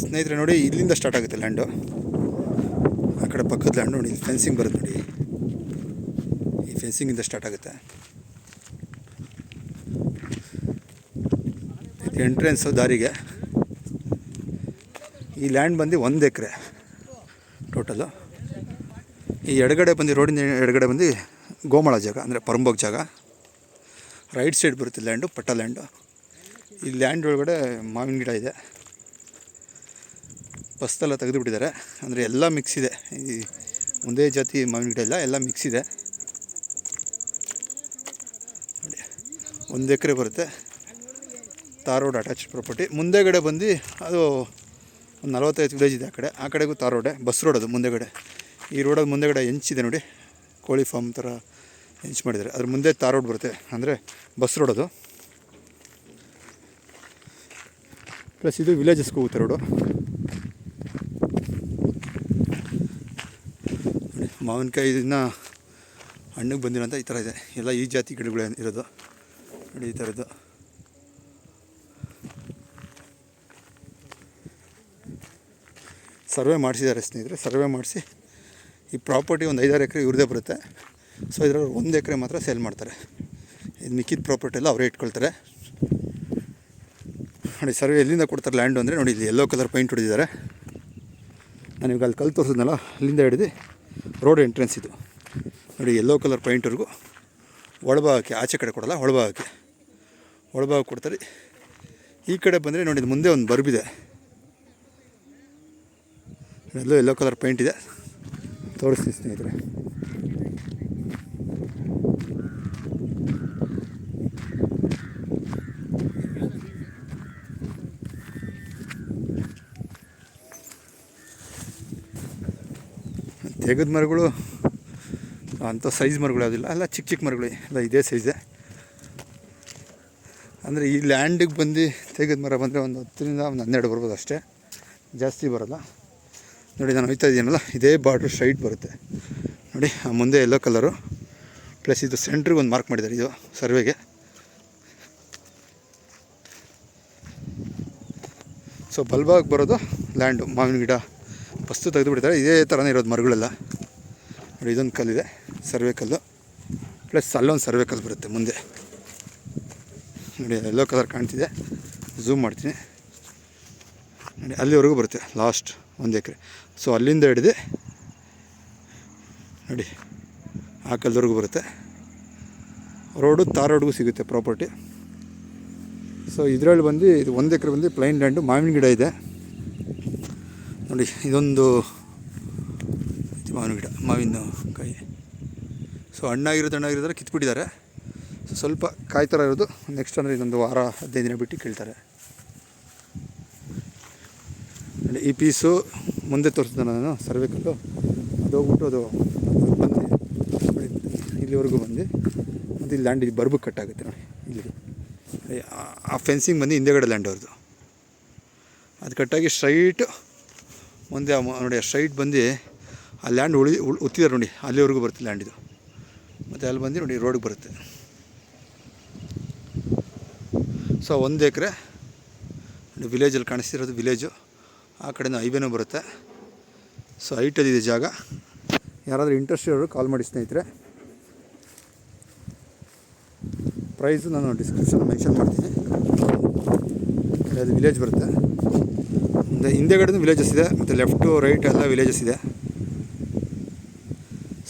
ಸ್ನೇಹಿತರೆ ನೋಡಿ, ಇಲ್ಲಿಂದ ಸ್ಟಾರ್ಟ್ ಆಗುತ್ತೆ ಲ್ಯಾಂಡು. ಆ ಕಡೆ ಪಕ್ಕದ ಲ್ಯಾಂಡ್ ನೋಡಿ, ಇಲ್ಲಿ ಫೆನ್ಸಿಂಗ್ ಬರುತ್ತೆ ನೋಡಿ. ಈ ಫೆನ್ಸಿಂಗಿಂದ ಸ್ಟಾರ್ಟ್ ಆಗುತ್ತೆ. ಇದು ಎಂಟ್ರೆನ್ಸು ದಾರಿಗೆ. ಈ ಲ್ಯಾಂಡ್ ಬಂದು 1 ಎಕರೆ ಟೋಟಲು. ಈ ಎಡಗಡೆ ಬಂದು, ರೋಡಿನ ಎಡಗಡೆ ಬಂದು ಗೋಮಾಳ ಜಾಗ, ಅಂದರೆ ಪರಂಬೋಗ್ ಜಾಗ. ರೈಟ್ ಸೈಡ್ ಬರುತ್ತೆ ಲ್ಯಾಂಡು, ಪಟ್ಟ ಲ್ಯಾಂಡು. ಈ ಲ್ಯಾಂಡ್ ಒಳಗಡೆ ಮಾವಿನ ಗಿಡ ಇದೆ. ಫಸ್ಟೆಲ್ಲ ತೆಗೆದುಬಿಟ್ಟಿದ್ದಾರೆ, ಅಂದರೆ ಎಲ್ಲ ಮಿಕ್ಸ್ ಇದೆ. ಈ ಒಂದೇ ಜಾತಿ ಮಾವಿನ ಗಿಡ ಇಲ್ಲ, ಎಲ್ಲ ಮಿಕ್ಸ್ ಇದೆ ನೋಡಿ. 1 ಎಕರೆ ಬರುತ್ತೆ. Tar road attached property. ಮುಂದೆಗಡೆ ಬಂದು ಅದು ಒಂದು 45 ವಿಲೇಜ್ ಇದೆ. ಆ ಕಡೆಗೂ ತಾರ್ ರೋಡೆ, ಬಸ್ ರೋಡ್ ಅದು ಮುಂದೆಗಡೆ. ಈ ರೋಡಲ್ಲಿ ಮುಂದೆಗಡೆ ಹೆಂಚಿದೆ ನೋಡಿ, ಕೋಳಿ ಫಾರ್ಮ್ ಥರ ಹೆಂಚು ಮಾಡಿದ್ದಾರೆ. ಅದ್ರ ಮುಂದೆ ತಾರ್ ರೋಡ್ ಬರುತ್ತೆ, ಅಂದರೆ ಬಸ್ ರೋಡ್ ಅದು. ಪ್ಲಸ್ ಇದು ವಿಲೇಜಸ್ಗೆ ಹೋಗುತ್ತೆ ರೋಡು. ಮಾವಿನಕಾಯಿ ಇದನ್ನು ಹಣ್ಣಿಗೆ ಬಂದಿರೋಂಥ ಈ ಥರ ಇದೆ. ಎಲ್ಲ ಈ ಜಾತಿ ಗಿಡಗಳು ಇರೋದು ನೋಡಿ, ಈ ಥರದ್ದು. ಸರ್ವೆ ಮಾಡಿಸಿದ್ದಾರೆ ಸ್ನೇಹಿತರೆ. ಸರ್ವೆ ಮಾಡಿಸಿ ಈ ಪ್ರಾಪರ್ಟಿ ಒಂದು 5-6 ಎಕರೆ ಇವ್ರದ್ದೇ ಬರುತ್ತೆ. ಸೊ ಇದರಲ್ಲಿ 1 ಎಕರೆ ಮಾತ್ರ ಸೇಲ್ ಮಾಡ್ತಾರೆ. ಇದು ಮಿಕ್ಕಿದ ಪ್ರಾಪರ್ಟಿ ಎಲ್ಲ ಅವರೇ ಇಟ್ಕೊಳ್ತಾರೆ ನೋಡಿ. ಸರ್ವೆ ಎಲ್ಲಿಂದ ಕೊಡ್ತಾರೆ ಲ್ಯಾಂಡು ಅಂದರೆ ನೋಡಿ, ಇಲ್ಲಿ ಯೆಲ್ಲೋ ಕಲರ್ ಪೈಂಟ್ ಹೊಡೆದಿದ್ದಾರೆ. ನಾನು ಇವಾಗ ಅಲ್ಲಿ ಕಲ್ಲು ತೋರಿಸಿದ್ನಲ್ಲ, ಅಲ್ಲಿಂದ ಹಿಡಿದು ರೋಡ್ ಎಂಟ್ರೆನ್ಸ್ ಇದು ನೋಡಿ. ಯೆಲ್ಲೋ ಕಲರ್ ಪೈಂಟ್ವರೆಗೂ ಒಳಭಾಗಕ್ಕೆ, ಆಚೆ ಕಡೆ ಕೊಡಲ್ಲ, ಒಳಭಾಗ ಕೊಡ್ತಾರೆ. ಈ ಕಡೆ ಬಂದರೆ ನೋಡಿ, ಇದು ಮುಂದೆ ಒಂದು ಬರ್ಬಿದೆ, ಎಲ್ಲೋ ಯೆಲ್ಲೋ ಕಲರ್ ಪೈಂಟ್ ಇದೆ. ತೋರಿಸ್ತೀನಿ ಸ್ನೇಹಿತರೆ. ತೆಗೆದ ಮರಗಳು ಅಂಥ ಸೈಜ್ ಮರಗಳು ಯಾವುದಿಲ್ಲ, ಎಲ್ಲ ಚಿಕ್ಕ ಮರಗಳು ಎಲ್ಲ ಇದೇ ಸೈಜೇ. ಅಂದರೆ ಈ ಲ್ಯಾಂಡಿಗೆ ಬಂದು ತೆಗೆದ ಮರ ಬಂದರೆ ಒಂದು 10ರಿಂದ ಒಂದು 12 ಬರ್ಬೋದು ಅಷ್ಟೇ, ಜಾಸ್ತಿ ಬರೋಲ್ಲ ನೋಡಿ. ನಾನು ಹೋಗ್ತಾ ಇದ್ದೀನಲ್ಲ, ಇದೇ ಬಾರ್ಡ್ರ್ ಸ್ಟ್ರೈಟ್ ಬರುತ್ತೆ ನೋಡಿ. ಮುಂದೆ ಯೆಲ್ಲೋ ಕಲರು, ಪ್ಲಸ್ ಇದು ಸೆಂಟ್ರಿಗೆ ಒಂದು ಮಾರ್ಕ್ ಮಾಡಿದ್ದಾರೆ ಇದು ಸರ್ವೆಗೆ. ಸೊ ಬಲ್ಬಾಗಿ ಬರೋದು ಲ್ಯಾಂಡು. ಮಾವಿನ ಗಿಡ ಫಸ್ಟು ತೆಗೆದುಬಿಡ್ತಾರೆ. ಇದೇ ಥರನೇ ಇರೋದು ಮರಗಳೆಲ್ಲ ನೋಡಿ. ಇದೊಂದು ಕಲ್ಲಿದೆ, ಸರ್ವೆ ಕಲ್ಲು. ಪ್ಲಸ್ ಅಲ್ಲೊಂದು ಸರ್ವೆ ಕಲ್ಲು ಬರುತ್ತೆ ಮುಂದೆ ನೋಡಿ. ಯೆಲ್ಲೋ ಕಲರ್ ಕಾಣ್ತಿದೆ, ಝೂಮ್ ಮಾಡ್ತೀನಿ ನೋಡಿ. ಅಲ್ಲಿವರೆಗೂ ಬರುತ್ತೆ ಲಾಸ್ಟ್ 1 ಎಕರೆ. ಸೊ ಅಲ್ಲಿಂದ ಹಿಡಿದು ನೋಡಿ ಆ ಕಲ್ವರೆಗೂ ಬರುತ್ತೆ. ರೋಡು ತಾರ್ ರೋಡ್ಗೂ ಸಿಗುತ್ತೆ ಪ್ರಾಪರ್ಟಿ. ಸೊ ಇದರಲ್ಲಿ ಬಂದು ಇದು 1 ಎಕರೆ ಬಂದು ಪ್ಲೈನ್ ಲ್ಯಾಂಡು. ಮಾವಿನ ಗಿಡ ಇದೆ ನೋಡಿ. ಇದೊಂದು ಮಾವಿನ ಗಿಡ, ಮಾವಿನ ಕಾಯಿ. ಸೊ ಹಣ್ಣಾಗಿರೋದ್ರೆ ಕಿತ್ಬಿಟ್ಟಿದ್ದಾರೆ. ಸೊ ಸ್ವಲ್ಪ ಕಾಯಿ ಥರ ಇರೋದು ನೆಕ್ಸ್ಟ್ ಅಂದರೆ ಇದೊಂದು ವಾರ 15 ದಿನ ಬಿಟ್ಟು ಕೇಳ್ತಾರೆ ನೋಡಿ. ಈ ಪೀಸು ಮುಂದೆ ತೋರಿಸಿದೆ ನಾನು, ಸರ್ವೆ ಕಲ್ಲು. ಅದು ಹೋಗ್ಬಿಟ್ಟು ಅದು ಬಂದು ಇಲ್ಲಿವರೆಗೂ ಬಂದು ಮತ್ತು ಇಲ್ಲಿ ಲ್ಯಾಂಡ್ ಇದು ಬರ್ಬು ಕಟ್ಟಾಗುತ್ತೆ ನೋಡಿ. ಇಲ್ಲಿಗೆ ಆ ಫೆನ್ಸಿಂಗ್ ಬಂದು ಹಿಂದೆಗಡೆ ಲ್ಯಾಂಡ್ ಅವ್ರದ್ದು. ಅದು ಕಟ್ಟಾಗಿ ಸ್ಟ್ರೈಟು ಮುಂದೆ ನೋಡಿ, ಸ್ಟ್ರೈಟ್ ಬಂದು ಆ ಲ್ಯಾಂಡ್ ಉತ್ತಿದ್ದಾರೆ ನೋಡಿ, ಅಲ್ಲಿವರೆಗೂ ಬರುತ್ತೆ ಲ್ಯಾಂಡ್ ಇದು. ಮತ್ತು ಅಲ್ಲಿ ಬಂದು ನೋಡಿ ರೋಡಿಗೆ ಬರುತ್ತೆ. ಸೊ 1 ಎಕರೆ ನೋಡಿ. ವಿಲೇಜಲ್ಲಿ ಕಾಣಿಸ್ತಿರೋದು ವಿಲೇಜು. ಆ ಕಡೆಯಿಂದ ಹೈವೇನೂ ಬರುತ್ತೆ. ಸೊ ಹೈಟಲ್ಲಿದೆ ಜಾಗ. ಯಾರಾದರೂ ಇಂಟ್ರೆಸ್ಟ್ ಇರೋರು ಕಾಲ್ ಮಾಡಿ ಸ್ನೇಹಿತರೆ. ಪ್ರೈಸು ನಾನು ಡಿಸ್ಕ್ರಿಪ್ಷನ್ ಮೆನ್ಷನ್ ಮಾಡ್ತೀನಿ. ಅದು ವಿಲೇಜ್ ಬರುತ್ತೆ. ಹಿಂದೆಗಡೆನೂ ವಿಲೇಜಸ್ ಇದೆ, ಮತ್ತು ಲೆಫ್ಟು ರೈಟ್ ಎಲ್ಲ ವಿಲೇಜಸ್ ಇದೆ.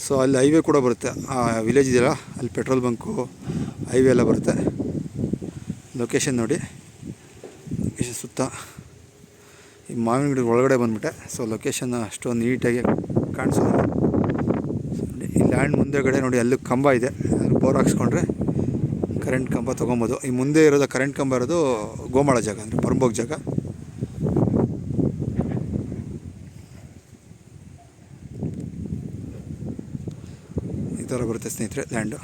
ಸೊ ಅಲ್ಲಿ ಹೈವೇ ಕೂಡ ಬರುತ್ತೆ. ಆ ವಿಲೇಜ್ ಇದೆಯಲ್ಲ, ಅಲ್ಲಿ ಪೆಟ್ರೋಲ್ ಬಂಕು, ಹೈವೇ ಎಲ್ಲ ಬರುತ್ತೆ. ಲೊಕೇಶನ್ ನೋಡಿ, ಲೊಕೇಶನ್ ಸುತ್ತ ಈ ಮಾವಿನ ಗಿಡದ ಒಳಗಡೆ ಬಂದುಬಿಟ್ಟೆ. ಸೊ ಲೊಕೇಶನ್ ಅಷ್ಟೊಂದು ನೀಟಾಗಿ ಕಾಣಿಸೋದು ನೋಡಿ. ಈ ಲ್ಯಾಂಡ್ ಮುಂದೆಗಡೆ ನೋಡಿ, ಅಲ್ಲಿ ಕಂಬ ಇದೆ, ಬೋರ್ ಹಾಕ್ಸ್ಕೊಂಡ್ರೆ ಕರೆಂಟ್ ಕಂಬ ತೊಗೊಬೋದು. ಈ ಮುಂದೆ ಇರೋದು ಕರೆಂಟ್ ಕಂಬ ಇರೋದು ಗೋಮಾಳ ಜಾಗ, ಅಂದರೆ ಪರಂಬೋಗ್ ಜಾಗ. ಈ ಥರ ಬರುತ್ತೆ ಸ್ನೇಹಿತರೆ ಲ್ಯಾಂಡು.